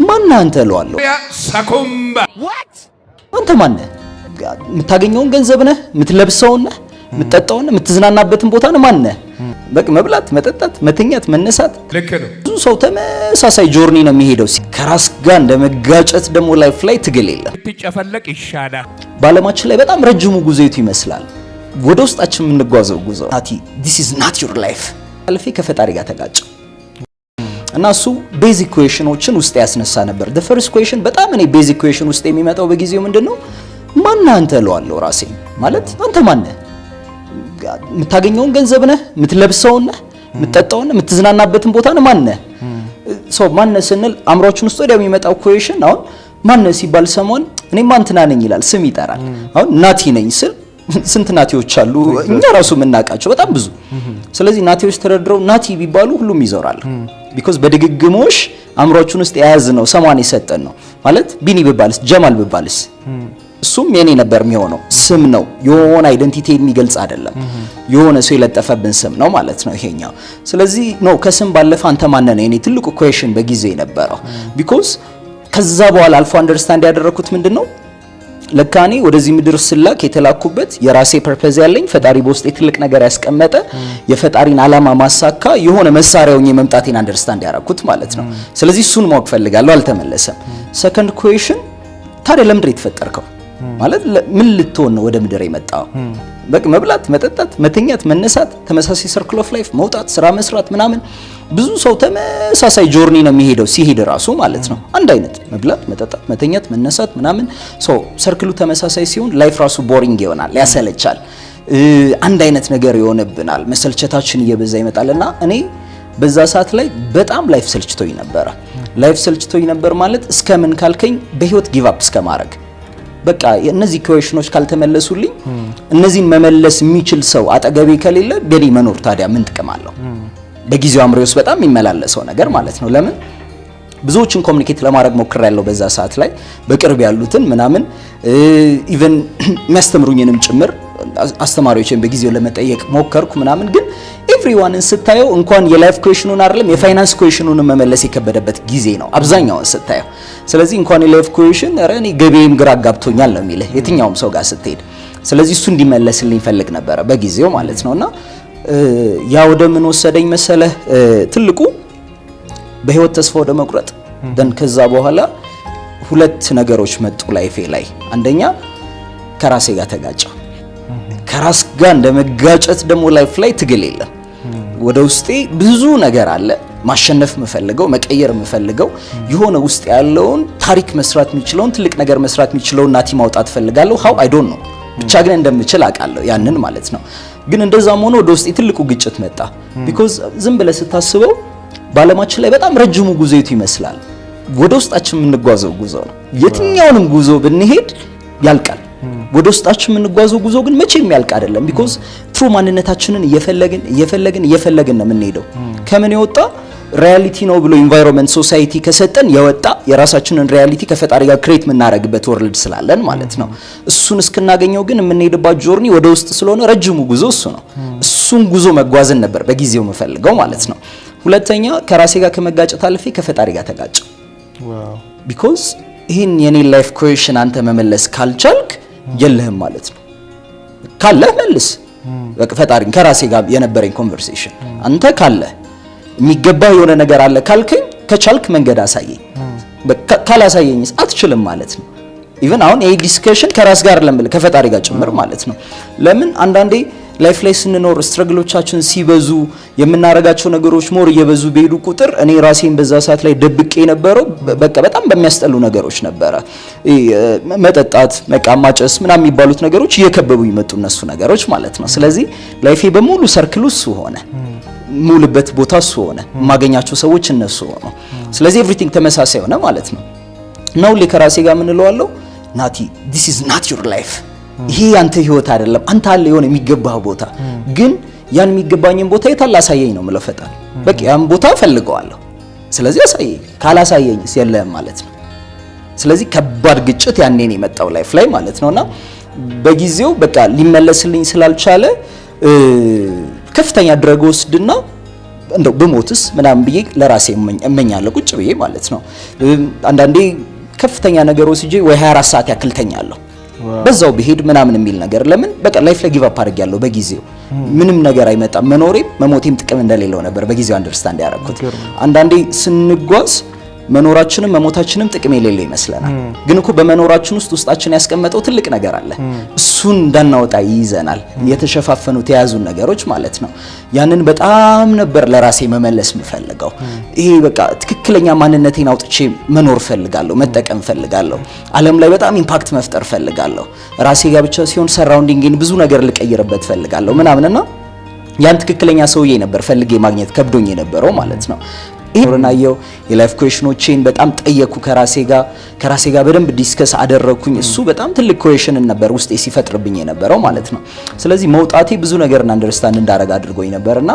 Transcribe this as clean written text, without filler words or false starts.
ማን አንተ እለዋለሁ። ሳኮምባ አንተ ማን ነህ? የምታገኘውን ገንዘብ ነህ? የምትለብሰው ነህ? የምትጠጣው ነህ? የምትዝናናበትን ቦታ ነህ? ማን ነህ? በቃ መብላት፣ መጠጣት፣ መተኛት፣ መነሳት። ልክ ነው። ብዙ ሰው ተመሳሳይ ጆርኒ ነው የሚሄደው። ከራስ ጋር እንደመጋጨት ደግሞ ላይፍ ላይ ትግል የለም። ትጨፈለቅ ይሻላል። በዓለማችን ላይ በጣም ረጅሙ ጉዞ የቱ ይመስላል? ወደ ውስጣችን የምንጓዘው ጉዞ። ናቲ this is not your life። አልፌ ከፈጣሪ ጋር ተጋጨ እና እሱ ቤዚክ ኩዌሽኖችን ውስጥ ያስነሳ ነበር። the first question በጣም እኔ ቤዚክ ኩዌሽን ውስጥ የሚመጣው በጊዜው ምንድነው? ማን አንተ እለዋለሁ ራሴን። ማለት አንተ ማን ነህ? የምታገኘውን ገንዘብ ነህ? የምትለብሰው ነህ? የምትጠጣው ነህ? የምትዝናናበትን ቦታ ነህ? ማን ነህ? ሰው ማን ነህ ስንል አእምሮአችን ውስጥ ወዲያው የሚመጣው ኩዌሽን አሁን ማን ነህ ሲባል ሰሞን እኔማ እንትና ነኝ ይላል፣ ስም ይጠራል። አሁን ናቲ ነኝ ስል ስንት ናቲዎች አሉ እኛ ራሱ የምናውቃቸው በጣም ብዙ። ስለዚህ ናቲዎች ተደርድረው ናቲ ቢባሉ ሁሉም ይዞራል። ቢኮዝ በድግግሞሽ አእምሮአችን ውስጥ የያዝ ነው ሰማን የሰጠን ነው። ማለት ቢኒ ቢባልስ ጀማል ቢባልስ እሱም የኔ ነበር የሚሆነው። ስም ነው፣ የሆነ አይደንቲቲ የሚገልጽ አይደለም። የሆነ ሰው የለጠፈብን ስም ነው ማለት ነው ይሄኛው። ስለዚህ ነው ከስም ባለፈ አንተ ማን ነህ የኔ ትልቁ ኩዌሽን በጊዜ ነበረው። ቢኮዝ ከዛ በኋላ አልፎ አንደርስታንድ ያደረኩት ምንድነው ለካኔ ወደዚህ ምድር ስላክ የተላኩበት የራሴ ፐርፐዝ ያለኝ ፈጣሪ በውስጤ ትልቅ ነገር ያስቀመጠ የፈጣሪን ዓላማ ማሳካ የሆነ መሳሪያውኝ መምጣቴን አንደርስታንድ ያደረኩት ማለት ነው። ስለዚህ እሱን ማወቅ ፈልጋለሁ። አልተመለሰም። ሰከንድ ኩዌሽን ታዲያ ለምንድን የተፈጠርከው? ማለት ምን ልትሆን ነው ወደ ምድር የመጣው? በቃ መብላት፣ መጠጣት፣ መተኛት፣ መነሳት፣ ተመሳሳይ ሰርክል ኦፍ ላይፍ፣ መውጣት፣ ስራ መስራት ምናምን። ብዙ ሰው ተመሳሳይ ጆርኒ ነው የሚሄደው ሲሄድ ራሱ ማለት ነው። አንድ አይነት መብላት፣ መጠጣት፣ መተኛት፣ መነሳት ምናምን። ሶ ሰርክሉ ተመሳሳይ ሲሆን ላይፍ ራሱ ቦሪንግ ይሆናል፣ ያሰለቻል። አንድ አይነት ነገር ይሆንብናል። መሰልቸታችን እየበዛ ይመጣልና እኔ በዛ ሰዓት ላይ በጣም ላይፍ ሰልችቶኝ ነበር። ላይፍ ሰልችቶኝ ነበር ማለት እስከምን ካልከኝ በህይወት ጊቭ አፕ እስከማድረግ በቃ እነዚህ ኩዌሽኖች ካልተመለሱልኝ እነዚህን መመለስ የሚችል ሰው አጠገቤ ከሌለ በኔ መኖር ታዲያ ምን ጥቅም አለው? በጊዜው አምሬ ውስጥ በጣም የሚመላለሰው ነገር ማለት ነው። ለምን ብዙዎችን ኮሙኒኬት ለማድረግ ሞክሬያለሁ በዛ ሰዓት ላይ በቅርብ ያሉትን ምናምን ኢቭን የሚያስተምሩኝንም ጭምር አስተማሪዎችን በጊዜው ለመጠየቅ ሞከርኩ ምናምን። ግን ኤቭሪዋንን ስታየው እንኳን የላይፍ ኩዌሽኑን አይደለም የፋይናንስ ኩዌሽኑን መመለስ የከበደበት ጊዜ ነው አብዛኛውን ስታየው። ስለዚህ እንኳን የላይፍ ኩዌሽን እኔ ገበዬም ግራ አጋብቶኛል ነው የሚልህ የትኛውም ሰው ጋር ስትሄድ። ስለዚህ እሱ እንዲመለስልኝ ፈልግ ነበረ በጊዜው ማለት ነውና ያ ወደ ምን ወሰደኝ መሰለህ? ትልቁ በህይወት ተስፋ ወደ መቁረጥ። ደን ከዛ በኋላ ሁለት ነገሮች መጡ ላይፌ ላይ። አንደኛ ከራሴ ጋር ተጋጨው። ከራስ ጋር እንደመጋጨት ደግሞ ላይፍ ላይ ትግል የለም። ወደ ውስጤ ብዙ ነገር አለ ማሸነፍ የምፈልገው መቀየር የምፈልገው የሆነ ውስጥ ያለውን ታሪክ መስራት የሚችለውን ትልቅ ነገር መስራት የሚችለውን ናቲ ማውጣት ፈልጋለሁ። how I don't know ብቻ ግን እንደምችል አውቃለሁ ያንን ማለት ነው። ግን እንደዛም ሆኖ ወደ ውስጤ ትልቁ ግጭት መጣ። ቢኮዝ ዝም ብለህ ስታስበው በዓለማችን ላይ በጣም ረጅሙ ጉዞ የቱ ይመስላል? ወደ ውስጣችን የምንጓዘው ጉዞ ነው። የትኛውንም ጉዞ ብንሄድ ያልቃል። ወደ ውስጣችን የምንጓዘው ጉዞ ግን መቼም ያልቅ አይደለም። ቢኮዝ ትሩ ማንነታችንን እየፈለግን ነው የምንሄደው። ከምን የወጣ ሪያሊቲ ነው ብሎ ኢንቫይሮንመንት ሶሳይቲ ከሰጠን የወጣ የራሳችንን ሪያሊቲ ከፈጣሪ ጋር ክሬት የምናደርግበት ወርልድ ስላለን ማለት ነው። እሱን እስክናገኘው ግን የምንሄድባት ጆርኒ ወደ ውስጥ ስለሆነ ረጅሙ ጉዞ እሱ ነው። እሱን ጉዞ መጓዝን ነበር በጊዜው የምፈልገው ማለት ነው። ሁለተኛ ከራሴ ጋር ከመጋጨት አልፌ ከፈጣሪ ጋር ተጋጨ። ቢኮዝ ይህን የኔ ላይፍ ኩዌሽን አንተ መመለስ ካልቻልክ የለህም ማለት ነው። ካለህ መልስ። በቃ ፈጣሪን ከራሴ ጋር የነበረኝ ኮንቨርሴሽን አንተ ካለህ የሚገባ የሆነ ነገር አለ ካልከኝ ከቻልክ መንገድ አሳየኝ። ካላሳየኝስ አትችልም ማለት ነው። ኢቭን አሁን ይሄ ዲስከሽን ከራስ ጋር ለምን ከፈጣሪ ጋር ጭምር ማለት ነው። ለምን አንዳንዴ ላይፍ ላይ ስንኖር ስትራግሎቻችን ሲበዙ የምናረጋቸው ነገሮች ሞር እየበዙ በሄዱ ቁጥር እኔ ራሴን በዛ ሰዓት ላይ ደብቄ ነበረው በቃ በጣም በሚያስጠሉ ነገሮች ነበረ። መጠጣት፣ መቃም፣ ማጨስ ምናምን የሚባሉት ነገሮች እየከበቡ ይመጡ እነሱ ነገሮች ማለት ነው። ስለዚህ ላይፌ በሙሉ ሰርክል ውስጥ ሆነ ሙሉበት ቦታ እሱ ሆነ ማገኛቸው ሰዎች እነሱ ሆነ። ስለዚህ ኤቭሪቲንግ ተመሳሳይ ሆነ ማለት ነው። ነው ለከራሴ ጋር ምን እለዋለሁ? ናቲ this is not your life። ይሄ አንተ ህይወት አይደለም። አንተ አለ የሆነ የሚገባህ ቦታ ግን ያን የሚገባኝን ቦታ የታለ አሳየኝ ነው የምለው ፈጣሪ። በቃ ያን ቦታ ፈልገዋለሁ። ስለዚህ አሳየኝ። ካላሳየኝስ የለህም ማለት ነው። ስለዚህ ከባድ ግጭት ያኔ ነው የመጣው ላይፍ ላይ ማለት ነውና በጊዜው በቃ ሊመለስልኝ ስላልቻለ ከፍተኛ ድረግ ወስድና እንደው በሞትስ ምናምን ብዬ ለራሴ እመኛለሁ ቁጭ ብዬ ማለት ነው። አንዳንዴ ከፍተኛ ነገር ወስጄ ወይ 24 ሰዓት ያክል ተኛለሁ በዛው ብሄድ ምናምን የሚል ነገር ለምን በቃ ላይፍ ላይ ጊቭ አፕ አድርጌያለሁ በጊዜው ምንም ነገር አይመጣም መኖሬም መሞቴም ጥቅም እንደሌለው ነበር በጊዜው አንደርስታንድ ያደረኩት። አንዳንዴ ስንጓዝ መኖራችንም መሞታችንም ጥቅም የሌለው ይመስለናል። ግን እኮ በመኖራችን ውስጣችን ያስቀመጠው ትልቅ ነገር አለ። እሱን እንዳናወጣ ይይዘናል የተሸፋፈኑ ተያዙን ነገሮች ማለት ነው። ያንን በጣም ነበር ለራሴ መመለስ የምፈልገው። ይሄ በቃ ትክክለኛ ማንነቴን አውጥቼ መኖር ፈልጋለሁ፣ መጠቀም ፈልጋለሁ፣ ዓለም ላይ በጣም ኢምፓክት መፍጠር ፈልጋለሁ። ራሴ ጋር ብቻ ሲሆን ሰራውንዲንግን ብዙ ነገር ልቀይርበት ፈልጋለሁ ምናምንና ያን ትክክለኛ ሰውዬ ነበር ፈልጌ ማግኘት ከብዶኝ የነበረው ማለት ነው። ይሄናየው የላይፍ ኩዌሽኖቼን በጣም ጠየኩ ከራሴ ጋር በደንብ ዲስከስ አደረኩኝ። እሱ በጣም ትልቅ ኩዌሽን ነበር ውስጤ ሲፈጥርብኝ የነበረው ማለት ነው። ስለዚህ መውጣቴ ብዙ ነገርና አንደርስታንድ እንዳረጋ አድርጎኝ ነበርና